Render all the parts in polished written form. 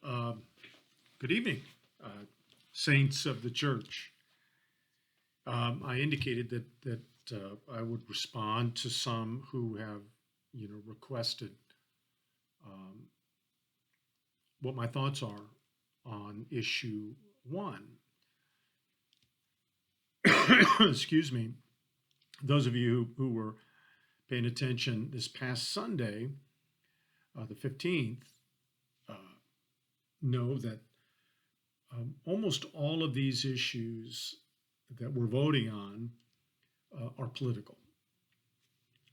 Uh, Good evening, saints of the church. I indicated that I would respond to some who have, requested um, what my thoughts are on issue one. Excuse me. Those of you who were paying attention this past Sunday, the 15th, uh, know that almost all of these issues that we're voting on are political.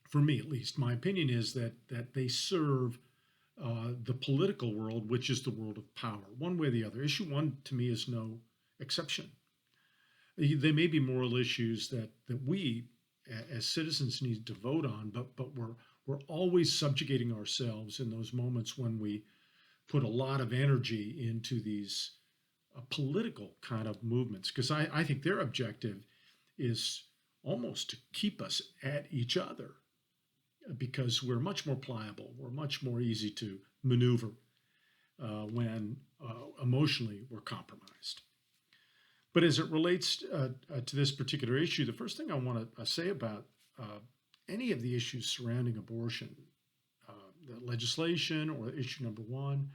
For me, at least, my opinion is that they serve the political world, which is the world of power, one way or the other. Issue one, to me, is no exception. They may be moral issues that we, as citizens, need to vote on, but we're always subjugating ourselves in those moments when we put a lot of energy into these political kind of movements, because I think their objective is almost to keep us at each other, because we're much more pliable, we're much more easy to maneuver when emotionally we're compromised. But as it relates to this particular issue, the first thing I want to say about any of the issues surrounding abortion, the legislation or issue number one,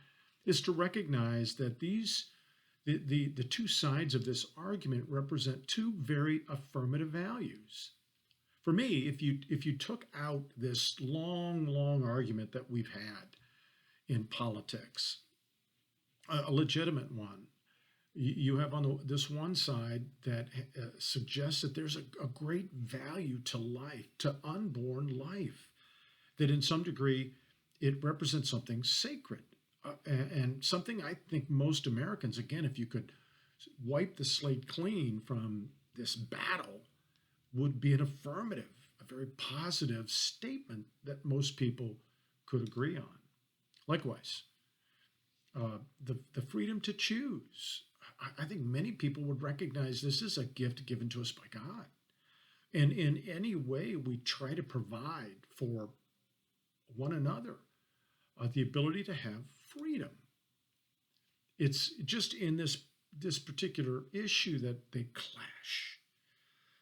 is to recognize that the two sides of this argument represent two very affirmative values. For me, if you took out this long argument that we've had in politics, a legitimate one, you have on this one side that suggests that there's a great value to life, to unborn life, that in some degree it represents something sacred, and something I think most Americans, again, if you could wipe the slate clean from this battle, would be an affirmative, a very positive statement that most people could agree on. Likewise, the freedom to choose. I think many people would recognize this is a gift given to us by God. And in any way we try to provide for one another, the ability to have freedom. It's just in this particular issue that they clash.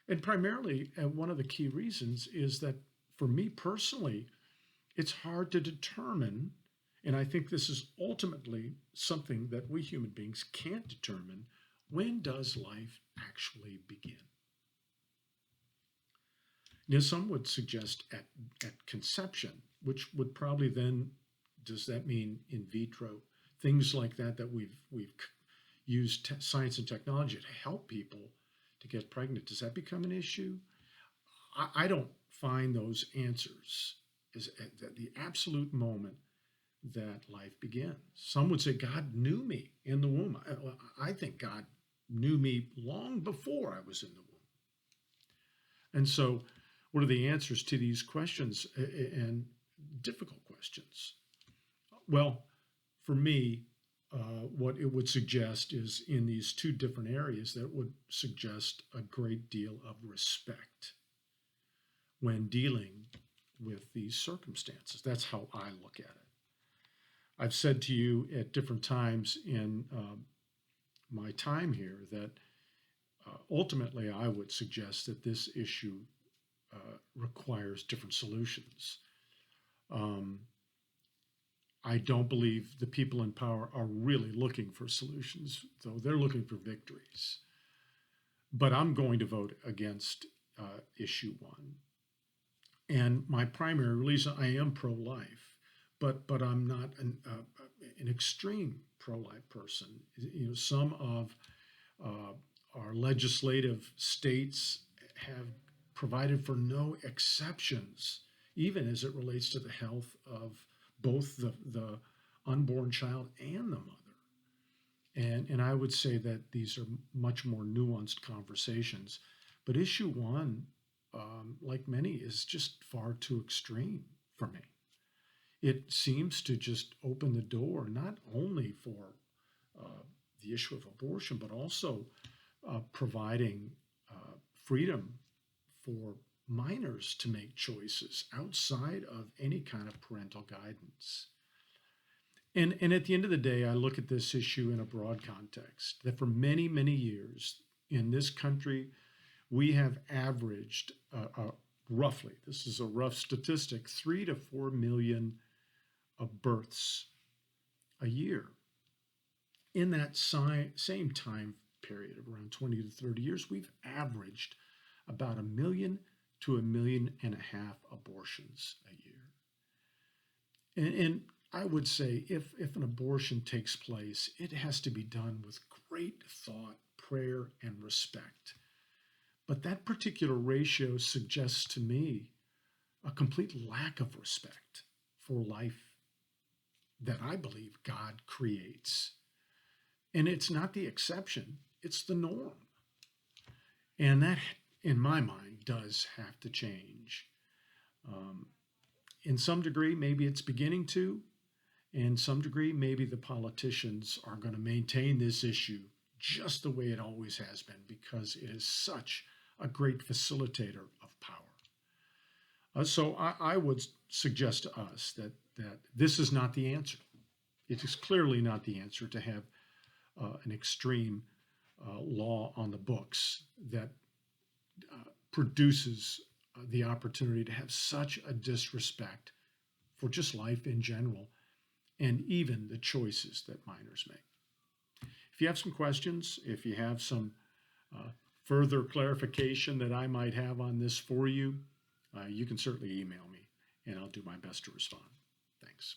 And primarily, one of the key reasons is that for me personally, it's hard to determine, and I think this is ultimately something that we human beings can't determine, when does life actually begin? Now, some would suggest at conception, which would probably then, does that mean in vitro? Things like that we've used science and technology to help people to get pregnant. Does that become an issue? I don't find those answers is at the absolute moment that life begins. Some would say God knew me in the womb. I think God knew me long before I was in the womb. And so, what are the answers to these questions and difficult questions? Well, for me, what it would suggest is in these two different areas that would suggest a great deal of respect when dealing with these circumstances. That's how I look at it. I've said to you at different times in my time here that ultimately I would suggest that this issue requires different solutions. I don't believe the people in power are really looking for solutions, though they're looking for victories. But I'm going to vote against issue one. And my primary reason, I am pro-life, but I'm not an extreme pro-life person. Some of our legislative states have provided for no exceptions, even as it relates to the health of both the unborn child and the mother. And I would say that these are much more nuanced conversations. But issue one, like many, is just far too extreme for me. It seems to just open the door not only for the issue of abortion, but also providing freedom for minors to make choices outside of any kind of parental guidance. And at the end of the day, I look at this issue in a broad context that for many, many years in this country, we have averaged roughly, this is a rough statistic, 3 to 4 million of births a year. In that same time period of around 20 to 30 years, we've averaged about 1 million to 1.5 million abortions a year. And I would say if an abortion takes place, it has to be done with great thought, prayer, and respect. But that particular ratio suggests to me a complete lack of respect for life that I believe God creates. And it's not the exception, it's the norm. And that, in my mind, does have to change. In some degree, maybe it's beginning to. In some degree, maybe the politicians are going to maintain this issue just the way it always has been because it is such a great facilitator of power. So I would suggest to us that this is not the answer. It is clearly not the answer to have an extreme law on the books that produces the opportunity to have such a disrespect for just life in general and even the choices that minors make. If you have some questions, if you have some further clarification that I might have on this for you, you can certainly email me and I'll do my best to respond. Thanks.